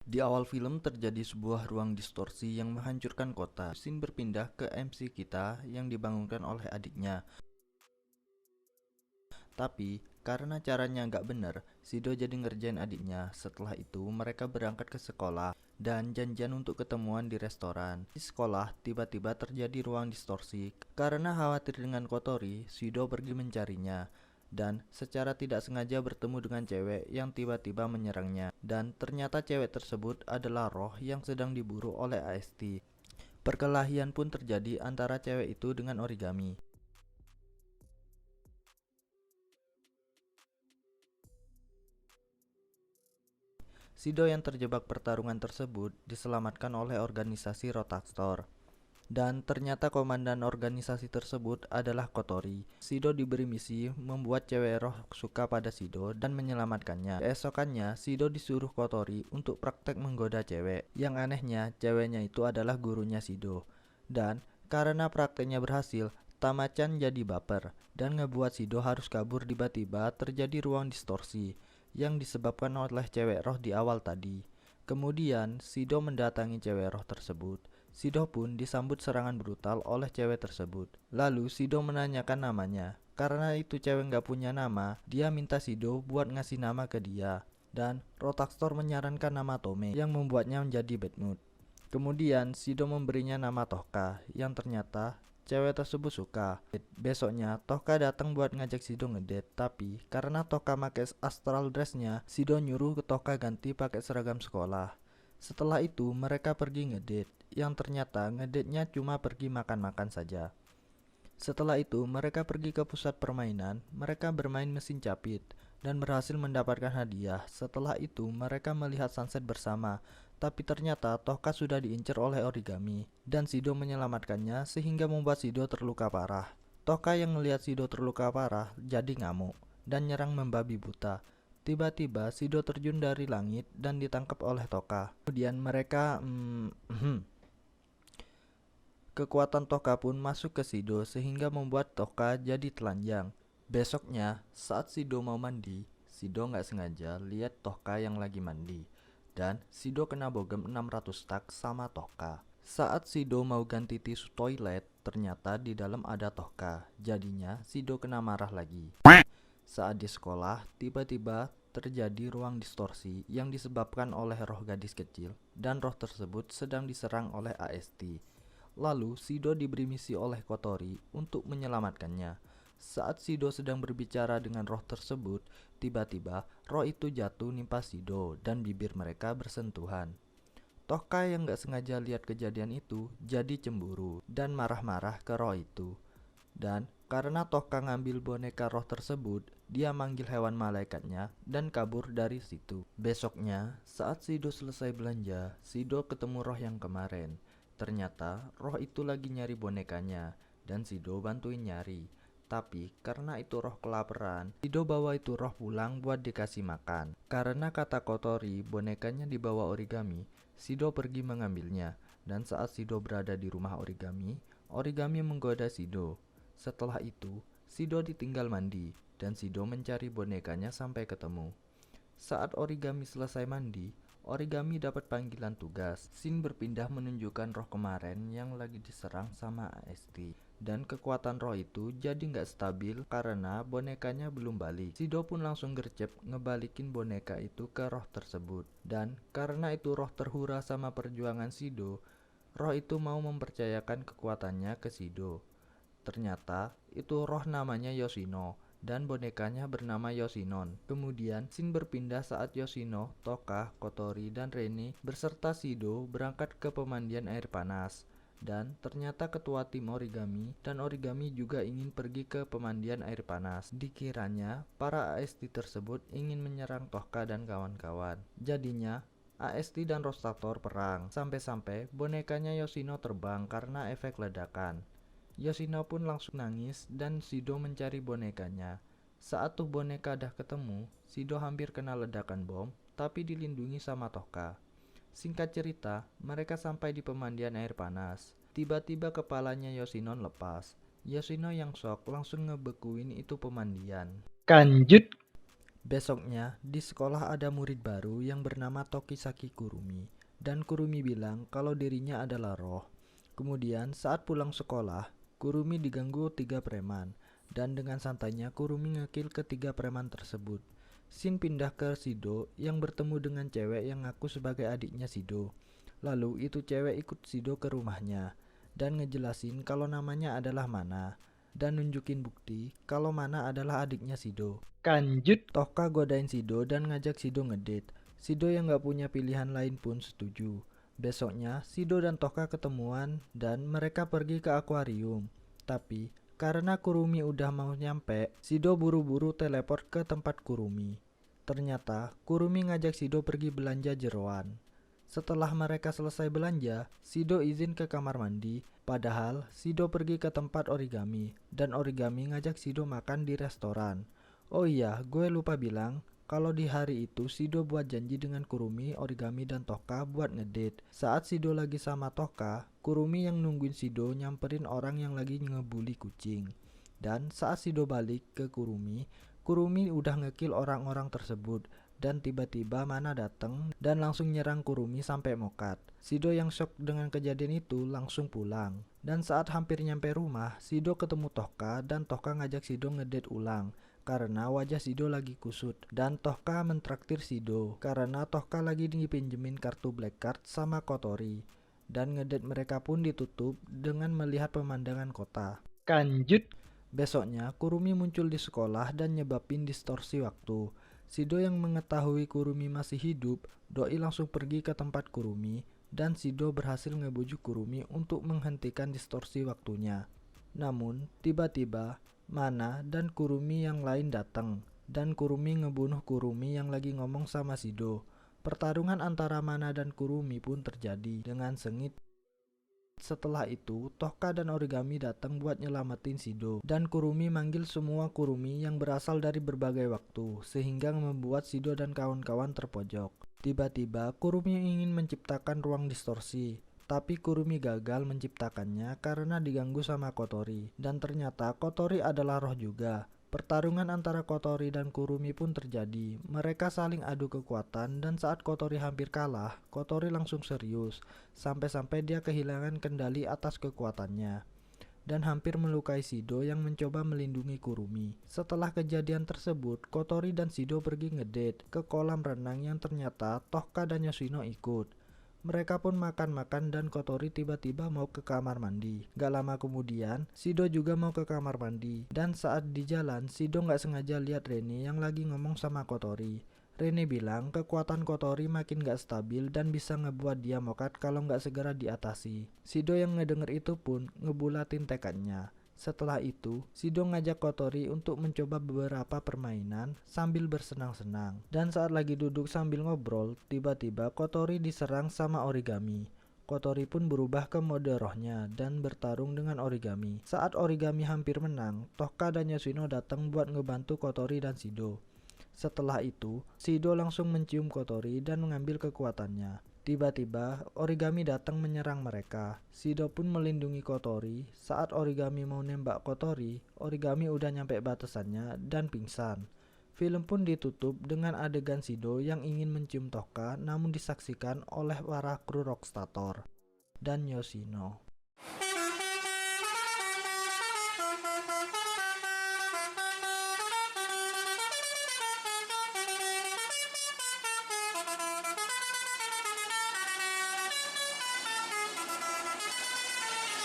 Di awal film terjadi sebuah ruang distorsi yang menghancurkan kota. Scene berpindah ke MC kita yang dibangunkan oleh adiknya. Tapi karena caranya nggak bener, Sido jadi ngerjain adiknya. Setelah itu mereka berangkat ke sekolah dan janjian untuk ketemuan di restoran. Di sekolah tiba-tiba terjadi ruang distorsi. Karena khawatir dengan Kotori, Sido pergi mencarinya dan secara tidak sengaja bertemu dengan cewek yang tiba-tiba menyerangnya. Dan ternyata cewek tersebut adalah roh yang sedang diburu oleh AST. Perkelahian pun terjadi antara cewek itu dengan Origami. Sido yang terjebak pertarungan tersebut diselamatkan oleh organisasi Rotaxtor. Dan ternyata komandan organisasi tersebut adalah Kotori. Sido diberi misi membuat cewek roh suka pada Sido dan menyelamatkannya. Keesokannya, Sido disuruh Kotori untuk praktek menggoda cewek. Yang anehnya, ceweknya itu adalah gurunya Sido. Dan karena prakteknya berhasil, Tamachan jadi baper dan ngebuat Sido harus kabur. Tiba-tiba terjadi ruang distorsi yang disebabkan oleh cewek roh di awal tadi. Kemudian, Sido mendatangi cewek roh tersebut. Sido pun disambut serangan brutal oleh cewek tersebut. Lalu Sido menanyakan namanya. Karena itu cewek nggak punya nama, dia minta Sido buat ngasih nama ke dia. Dan Rotaxtor menyarankan nama Tome yang membuatnya menjadi bad mood. Kemudian Sido memberinya nama Tohka yang ternyata cewek tersebut suka. Besoknya Tohka datang buat ngajak Sido ngedate, tapi karena Tohka pakai astral dressnya, Sido nyuruh ke Tohka ganti pakai seragam sekolah. Setelah itu mereka pergi ngedate, yang ternyata ngedate-nya cuma pergi makan-makan saja. Setelah itu mereka pergi ke pusat permainan, mereka bermain mesin capit dan berhasil mendapatkan hadiah. Setelah itu mereka melihat sunset bersama, tapi ternyata Tohka sudah diincar oleh Origami dan Sido menyelamatkannya sehingga membuat Sido terluka parah. Tohka yang melihat Sido terluka parah jadi ngamuk dan nyerang membabi buta. Tiba-tiba Sido terjun dari langit dan ditangkap oleh Tohka. Kemudian mereka kekuatan Tohka pun masuk ke Sido sehingga membuat Tohka jadi telanjang. Besoknya, saat Sido mau mandi, Sido nggak sengaja lihat Tohka yang lagi mandi. Dan Sido kena bogem 600 tak sama Tohka. Saat Sido mau ganti tisu toilet, ternyata di dalam ada Tohka. Jadinya Sido kena marah lagi. Saat di sekolah, tiba-tiba terjadi ruang distorsi yang disebabkan oleh roh gadis kecil dan roh tersebut sedang diserang oleh AST. Lalu Sido diberi misi oleh Kotori untuk menyelamatkannya. Saat Sido sedang berbicara dengan roh tersebut, tiba-tiba roh itu jatuh nimpa Sido dan bibir mereka bersentuhan. Tohka yang gak sengaja lihat kejadian itu jadi cemburu dan marah-marah ke roh itu. Dan karena Tohka ngambil boneka roh tersebut, dia manggil hewan malaikatnya dan kabur dari situ. Besoknya, saat Sido selesai belanja, Sido ketemu roh yang kemarin. Ternyata roh itu lagi nyari bonekanya dan Sido bantuin nyari. Tapi karena itu roh kelaparan, Sido bawa itu roh pulang buat dikasih makan. Karena kata Kotori bonekanya dibawa Origami, Sido pergi mengambilnya. Dan saat Sido berada di rumah Origami, Origami menggoda Sido. Setelah itu, Sido ditinggal mandi dan Sido mencari bonekanya sampai ketemu. Saat Origami selesai mandi, Origami dapat panggilan tugas. Scene berpindah menunjukkan roh kemarin yang lagi diserang sama AST. Dan kekuatan roh itu jadi nggak stabil karena bonekanya belum balik. Sido pun langsung gercep ngebalikin boneka itu ke roh tersebut. Dan karena itu roh terhura sama perjuangan Sido, roh itu mau mempercayakan kekuatannya ke Sido. Ternyata itu roh namanya Yoshino dan bonekanya bernama Yoshinon. Kemudian scene berpindah saat Yoshino, Toka, Kotori, dan Rene berserta Sido berangkat ke pemandian air panas. Dan ternyata ketua tim Origami dan Origami juga ingin pergi ke pemandian air panas. Dikiranya para AST tersebut ingin menyerang Tohka dan kawan-kawan. Jadinya AST dan Rostator perang. Sampai-sampai bonekanya Yoshino terbang karena efek ledakan. Yoshino pun langsung nangis dan Sido mencari bonekanya. Saat tuh boneka dah ketemu, Sido hampir kena ledakan bom, tapi dilindungi sama Tohka. Singkat cerita, mereka sampai di pemandian air panas. Tiba-tiba kepalanya Yoshinon lepas. Yoshino yang shock langsung ngebekuin itu pemandian. Kanjut. Besoknya, di sekolah ada murid baru yang bernama Tokisaki Kurumi, dan Kurumi bilang kalau dirinya adalah roh. Kemudian, saat pulang sekolah, Kurumi diganggu 3 preman, dan dengan santainya Kurumi ngekil ketiga preman tersebut. Scene pindah ke Shido yang bertemu dengan cewek yang ngaku sebagai adiknya Shido. Lalu itu cewek ikut Shido ke rumahnya, dan ngejelasin kalau namanya adalah Mana, dan nunjukin bukti kalau Mana adalah adiknya Shido. Lanjut, Tohka godain Shido dan ngajak Shido ngedate. Shido yang gak punya pilihan lain pun setuju. Besoknya, Shido dan Tohka ketemuan dan mereka pergi ke akuarium. Tapi, karena Kurumi udah mau nyampe, Shido buru-buru teleport ke tempat Kurumi. Ternyata, Kurumi ngajak Shido pergi belanja jeroan. Setelah mereka selesai belanja, Shido izin ke kamar mandi. Padahal, Shido pergi ke tempat origami, dan origami ngajak Shido makan di restoran. Oh iya, gue lupa bilang, kalau di hari itu Shido buat janji dengan Kurumi, origami, dan Tohka buat ngedate. Saat Shido lagi sama Tohka, Kurumi yang nungguin Shido nyamperin orang yang lagi ngebully kucing. Dan saat Shido balik ke Kurumi, Kurumi udah ngekill orang-orang tersebut. Dan tiba-tiba Mana dateng dan langsung nyerang Kurumi sampai mokat. Shido yang shock dengan kejadian itu langsung pulang. Dan saat hampir nyampe rumah, Shido ketemu Tohka dan Tohka ngajak Shido ngedate ulang karena wajah Shido lagi kusut, dan Tohka mentraktir Shido karena Tohka lagi dipinjemin kartu black card sama Kotori. Dan ngedate mereka pun ditutup dengan melihat pemandangan kota. Lanjut. Besoknya Kurumi muncul di sekolah dan nyebabin distorsi waktu. Shido yang mengetahui Kurumi masih hidup, doi langsung pergi ke tempat Kurumi, dan Shido berhasil ngebujuk Kurumi untuk menghentikan distorsi waktunya. Namun, tiba-tiba Mana dan Kurumi yang lain datang, dan Kurumi ngebunuh Kurumi yang lagi ngomong sama Shido. Pertarungan antara Mana dan Kurumi pun terjadi dengan sengit. Setelah itu, Tohka dan origami datang buat nyelamatin Shido, dan Kurumi manggil semua Kurumi yang berasal dari berbagai waktu, sehingga membuat Shido dan kawan-kawan terpojok. Tiba-tiba, Kurumi ingin menciptakan ruang distorsi, tapi Kurumi gagal menciptakannya karena diganggu sama Kotori, dan ternyata Kotori adalah roh juga. Pertarungan antara Kotori dan Kurumi pun terjadi. Mereka saling adu kekuatan dan saat Kotori hampir kalah, Kotori langsung serius, sampai-sampai dia kehilangan kendali atas kekuatannya dan hampir melukai Shido yang mencoba melindungi Kurumi. Setelah kejadian tersebut, Kotori dan Shido pergi ngedate ke kolam renang yang ternyata Tohka dan Yoshino ikut. Mereka pun makan-makan dan Kotori tiba-tiba mau ke kamar mandi. Gak lama kemudian, Shido juga mau ke kamar mandi. Dan saat di jalan, Shido gak sengaja lihat Rene yang lagi ngomong sama Kotori. Rene bilang kekuatan Kotori makin gak stabil dan bisa ngebuat dia mokat kalau gak segera diatasi. Shido yang ngedenger itu pun ngebulatin tekadnya. Setelah itu, Shido ngajak Kotori untuk mencoba beberapa permainan sambil bersenang-senang. Dan saat lagi duduk sambil ngobrol, tiba-tiba Kotori diserang sama origami. Kotori pun berubah ke mode rohnya dan bertarung dengan origami. Saat origami hampir menang, Tohka dan Yoshino datang buat ngebantu Kotori dan Shido. Setelah itu, Shido langsung mencium Kotori dan mengambil kekuatannya. Tiba-tiba, origami datang menyerang mereka. Shido pun melindungi Kotori. Saat origami mau nembak Kotori, origami udah nyampe batasannya dan pingsan. Film pun ditutup dengan adegan Shido yang ingin mencium Tohka namun disaksikan oleh para kru Rockstator dan Yoshino.